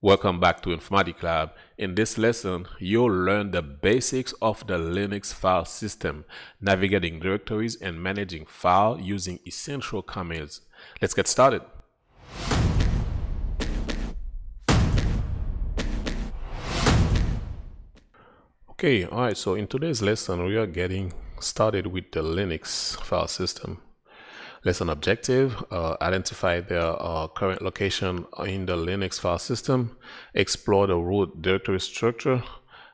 Welcome back to Informatik Lab. In this lesson, you'll learn the basics of the Linux file system, navigating directories and managing files using essential commands. Let's get started. Okay, alright, so in today's lesson, we are getting started with the Linux file system. Lesson objective, identify the current location in the Linux file system, explore the root directory structure,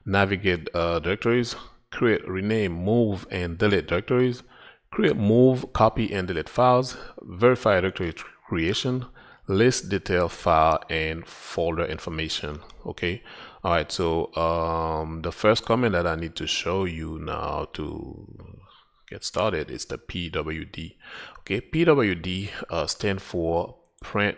navigate directories, create, rename, move, and delete directories, create, move, copy, and delete files, verify directory creation, list detail file and folder information. Okay, all right, so the first comment that I need to show you now to get started is the PWD. Okay, PWD stands for print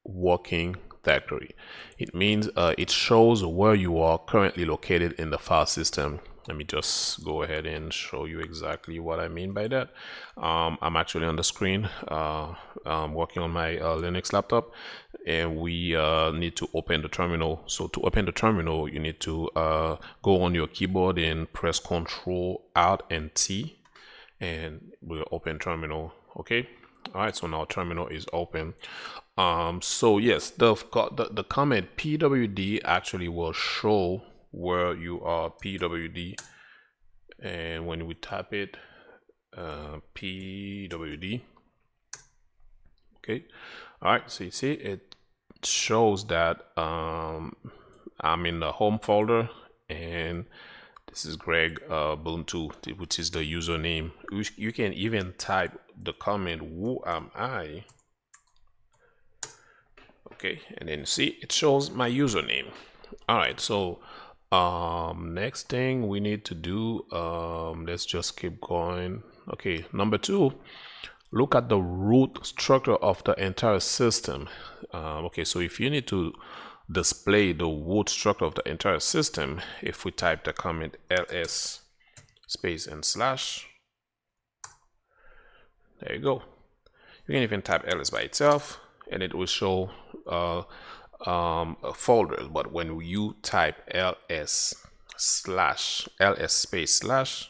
working directory. It means it shows where you are currently located in the file system. Let me just go ahead and show you exactly what I mean by that. I'm actually on the screen working on my Linux laptop, and we need to open the terminal. So to open the terminal, you need to go on your keyboard and press Ctrl Alt and T, and we'll open terminal. Okay, all right, so now terminal is open. So yes, the command pwd actually will show where you are, pwd, and when we type it, pwd, okay, all right, so you see it shows that I'm in the home folder, and this is Greg Ubuntu, which is the username. You can even type the comment "Who am I?" Okay, and then see it shows my username. All right, so next thing we need to do, let's just keep going. Okay, number 2, look at the root structure of the entire system. Okay, so if you need to display the root structure of the entire system, if we type the comment ls space and slash, there you go. You can even type ls by itself and it will show folders, but when you type ls space slash,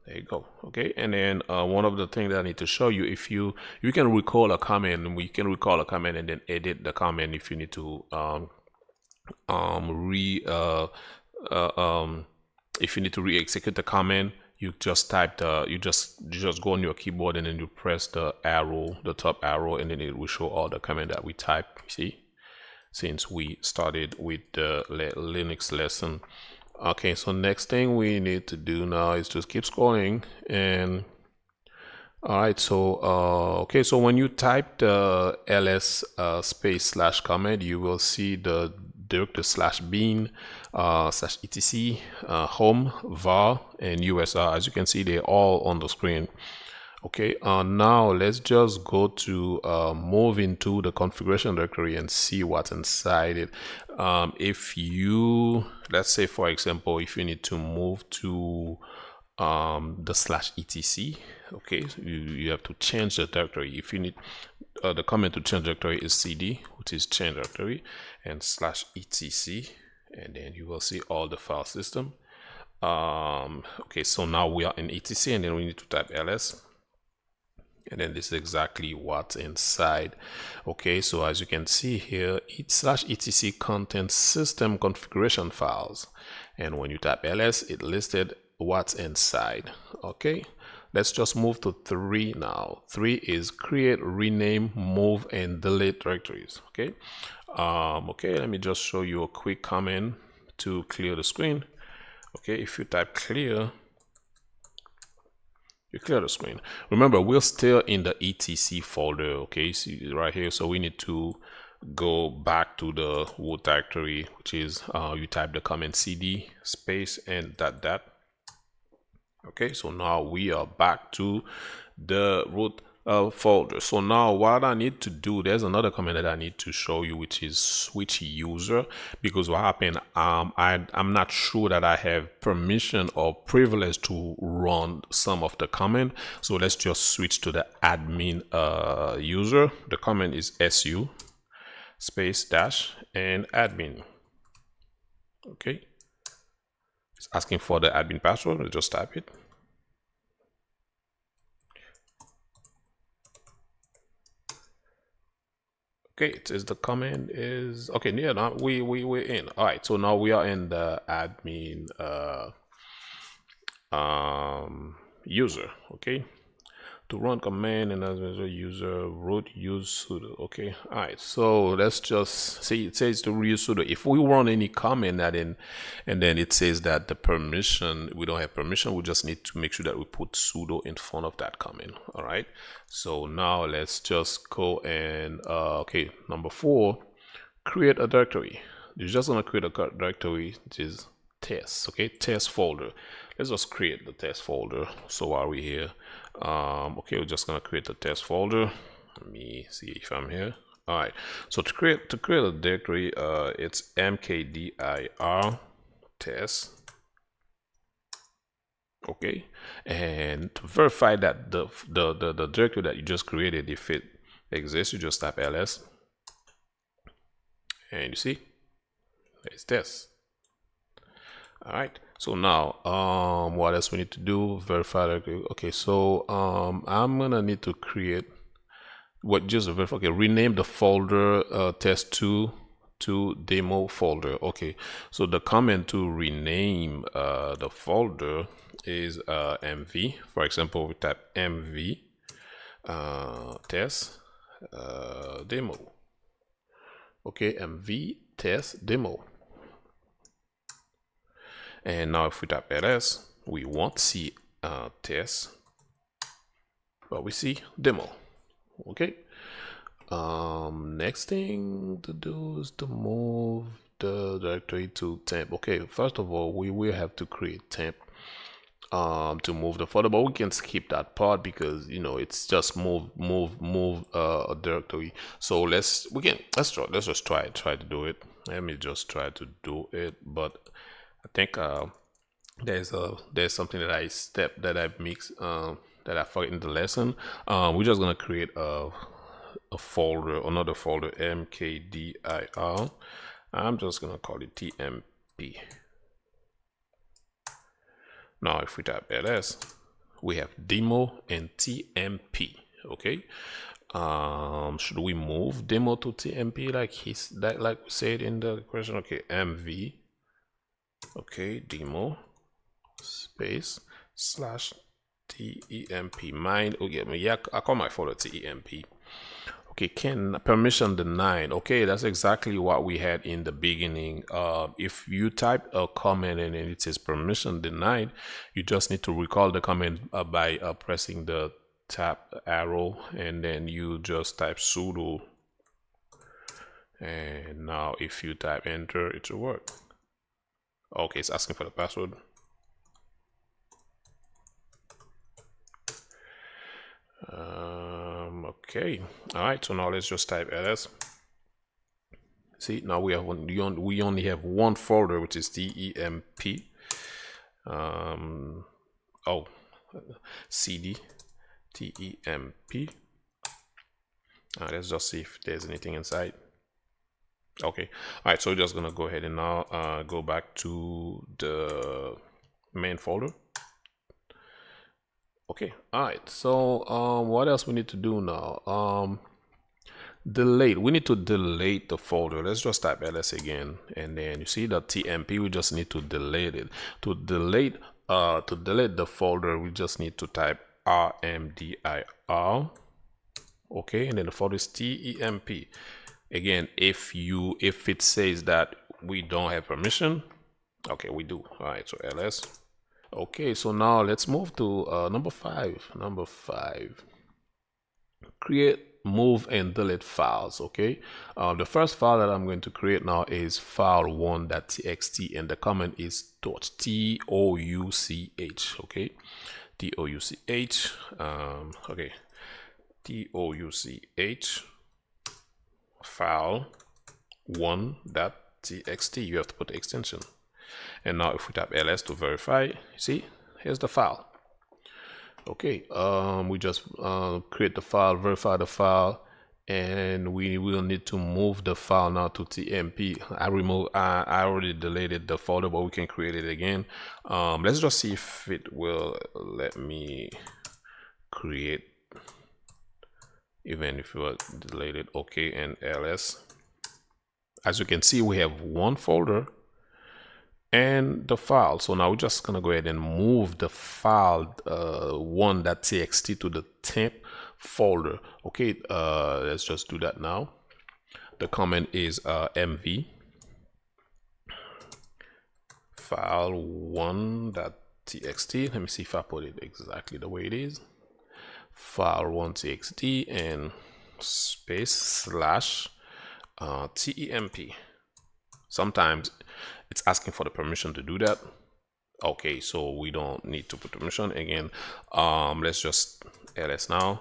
there you go. Okay, and then one of the things that I need to show you, if you can recall a command, we can recall a command and then edit the command if you need to if you need to re-execute the command. You just type you just go on your keyboard and then you press the arrow, the top arrow, and then it will show all the command that we type. See, since we started with the Linux lesson. Okay, so next thing we need to do now is just keep scrolling, and all right, so okay, so when you type the ls space slash command, you will see the directory /bin /etc home var and usr. As you can see, they're all on the screen. Okay, now let's just go to move into the configuration directory and see what's inside it. If you, let's say for example, if you need to move to the /etc, okay, so you have to change the directory. If you need the command to change directory is cd, which is change directory, and /etc, and then you will see all the file system. Okay, so now we are in etc, and then we need to type ls, and then this is exactly what's inside. Okay, so as you can see here, /etc contains system configuration files, and when you type ls, it listed what's inside. Okay, let's just move to 3 now. 3 is create, rename, move, and delete directories. Okay, okay, let me just show you a quick command to clear the screen. Okay, if you type clear, you clear the screen. Remember, we're still in the etc folder. Okay, see right here, so we need to go back to the root directory, which is you type the command cd space and dot. Okay, so now we are back to the root folder. So now what I need to do, there's another command that I need to show you, which is switch user, because what happened, I'm not sure that I have permission or privilege to run some of the command. So let's just switch to the admin user. The command is su space dash and admin. Okay, it's asking for the admin password. We'll just type it. Okay, it says the command is okay. Yeah, now we're in. All right, so now we are in the admin user. Okay, to run command and as a user root use sudo. Okay, all right, so let's just see. It says to use sudo. If we run any command that in, and then it says that the permission, we don't have permission, we just need to make sure that we put sudo in front of that command. All right, so now let's just go and okay, number 4, create a directory. You're just gonna create a directory which is test. Okay, test folder. Let's just create the test folder. So while we're here, okay, we're just gonna create the test folder. Let me see if I'm here. All right, so to create a directory, it's mkdir test. Okay, and to verify that the directory that you just created, if it exists, you just type ls, and you see it's test. All right, so now what else we need to do? Verify. Okay, so I'm gonna need to create what just verify. Okay, rename the folder test2 to demo folder. Okay, so the command to rename the folder is mv. For example, we type mv test demo. Okay, mv test demo. And now if we type ls, we won't see test, but we see demo. Okay. Next thing to do is to move the directory to temp. Okay, first of all, we will have to create temp to move the folder, but we can skip that part because you know it's just move a directory. So let's just try to do it. Let me just try to do it, but I think there's something that I mixed that I forgot in the lesson. We're just gonna create a folder, another folder, mkdir. I'm just gonna call it tmp. Now if we type ls, we have demo and tmp. Okay, should we move demo to tmp like like we said in the question? Okay, mv. Okay, demo space slash temp. Mine, okay, yeah, I call my folder temp. Okay, can permission denied. Okay, that's exactly what we had in the beginning. If you type a comment and it says permission denied, you just need to recall the comment by pressing the tab arrow, and then you just type sudo, and now if you type enter, it will work. Okay, it's asking for the password. Okay, all right, so now let's just type ls. See, now we only have one folder, which is temp. Cd temp. Let's just see if there's anything inside. Okay, all right, so we're just gonna go ahead and now go back to the main folder. Okay, all right, so what else we need to do now? Delete. We need to delete the folder. Let's just type ls again, and then you see the temp. We just need to delete it. To delete the folder, we just need to type rmdir. Okay, and then the folder is temp. Again, if it says that we don't have permission, okay, we do. All right, so ls. Okay, so now let's move to number 5. Number 5, create, move, and delete files. Okay, the first file that I'm going to create now is file1.txt, and the command is touch, touch. Okay, touch. Okay, touch file 1.txt. You have to put the extension. And now if we type ls to verify, see, here's the file. Okay, we just create the file, verify the file, and we will need to move the file now to tmp. I already deleted the folder, but we can create it again. Let's just see if it will let me create, even if it was deleted. Okay, and ls. As you can see, we have one folder and the file. So now we're just gonna go ahead and move the file 1.txt to the temp folder. Okay, let's just do that now. The command is mv file 1.txt. Let me see if I put it exactly the way it is. File 1.txt and space slash temp. Sometimes it's asking for the permission to do that. Okay, so we don't need to put permission again. Let's just ls now.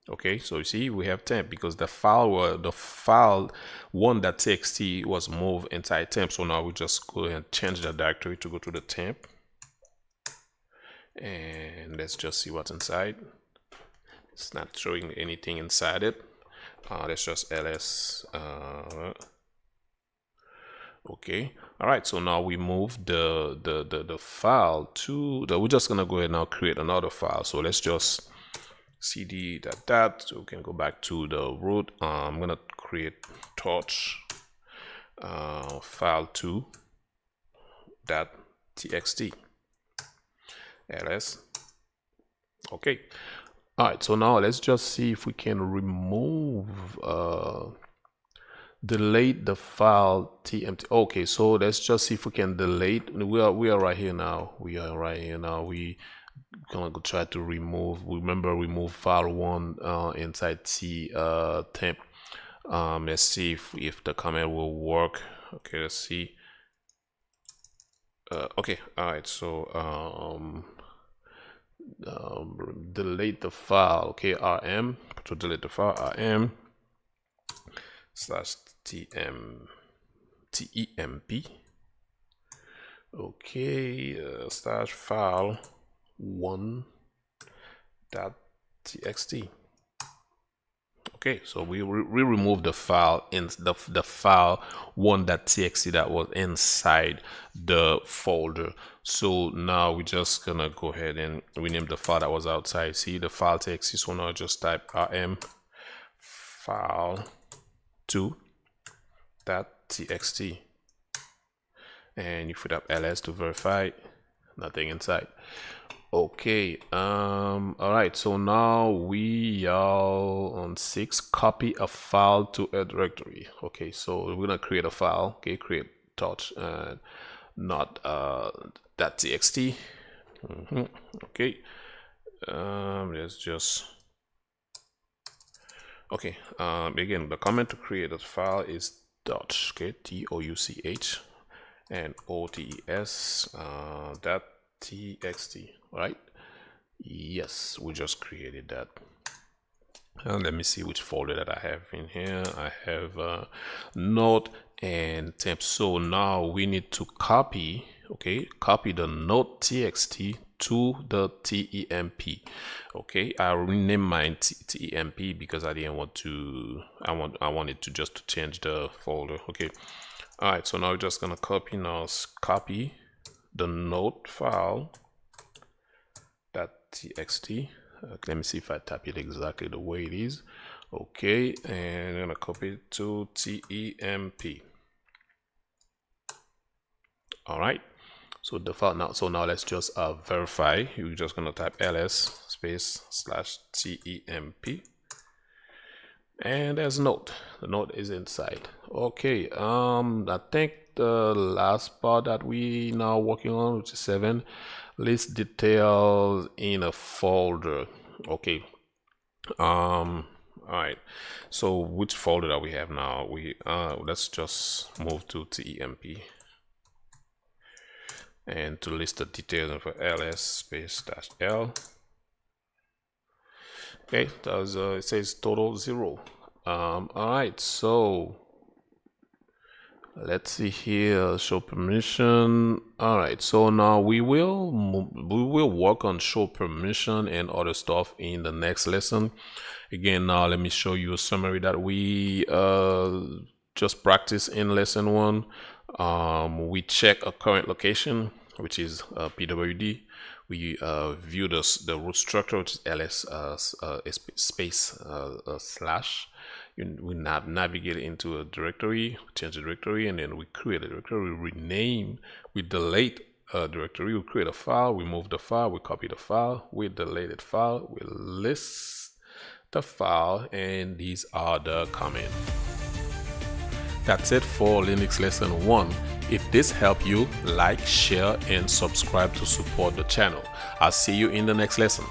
Okay, so you see we have temp because the file 1.txt was moved inside temp. So now we just go ahead and change the directory to go to the temp, and let's just see what's inside. It's not showing anything inside it. Let's just ls. Okay, all right, so now we move the file to the, we're just gonna go ahead now create another file. So let's just cd that, so we can go back to the root. I'm gonna create torch file 2.txt ls. Okay, all right, so now let's just see if we can remove delete the file tmt. Okay, so let's just see if we can delete. We are right here now. We gonna go try to remove. Remember, remove file 1 inside temp. Let's see if the command will work. Okay, let's see. Okay, all right, so delete the file. Okay, rm to delete the file, rm slash temp. Okay, slash file 1.txt. Okay, so we remove the file in the file 1.txt that was inside the folder. So now we're just gonna go ahead and rename the file that was outside. See the file txt. So now just type rm file 2.txt, and you put up ls to verify. Nothing inside. Okay, all right, so now we are on 6, copy a file to a directory. Okay, so we're gonna create a file. Okay, create torch not .txt. Okay, let's just, okay, again, the command to create a file is touch. Okay, touch and otes .txt. Right? Yes, we just created that. And let me see which folder that I have in here. I have note and temp. So now we need to copy, okay, copy the note txt to the temp. Okay, I rename mine temp because I didn't want to, I wanted to just to change the folder. Okay, all right, so now we're just gonna copy copy the note file .txt. Let me see if I type it exactly the way it is. Okay, and I'm gonna copy it to temp. All right, so the file now. So now let's just verify. You're just gonna type ls space slash temp, and there's note. The note is inside. Okay, I think the last part that we now working on, which is 7, list details in a folder. Okay, all right, so which folder that we have now? We let's just move to temp and to list the details for ls space dash l. Okay, does it says total 0. All right, so Let's see here, show permission. All right, so now we will work on show permission and other stuff in the next lesson. Again, now let me show you a summary that we just practiced in lesson 1. We check a current location, which is pwd. We view the root structure, which is ls space slash. We navigate into a directory, change the directory, and then we create a directory. We rename, we delete a directory, we create a file, we move the file, we copy the file, we delete the file, we list the file, and these are the commands. That's it for Linux lesson 1. If this helped you, like, share, and subscribe to support the channel. I'll see you in the next lesson.